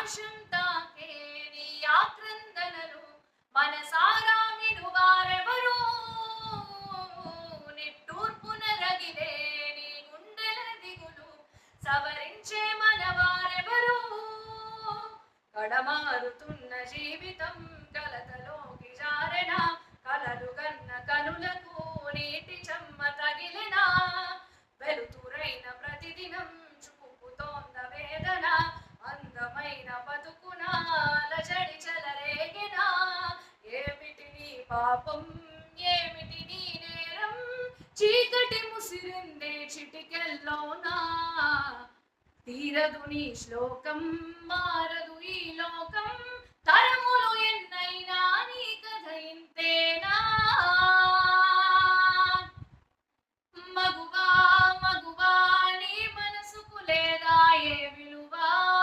ఆకాశం తాకే నీ ఆక్రందనలు మనసారా వినువారెవరో నిట్టూర్పున రగిలే నీ గుండెల దిగులు సవరించే మనవారెవరో కడమారుతున్న జీవితం కలతలోకి జారెనా కలలు గన్న కనులకు నీటి చెమ్మ తగిలినా వెలుతురైన ప్రతిదినం చూపుతోంద వేదన అందమైన బతుకున అలజడి చెలరేగినా ఏమిటి నీ పాపం ఏమిటి నీ నేరం చీకటి ముసిరిందే చిటికెల్లోనా తీరదు నీ శ్లోకం మారదు ఈ లోకం తరములు ఎన్నైనా నీ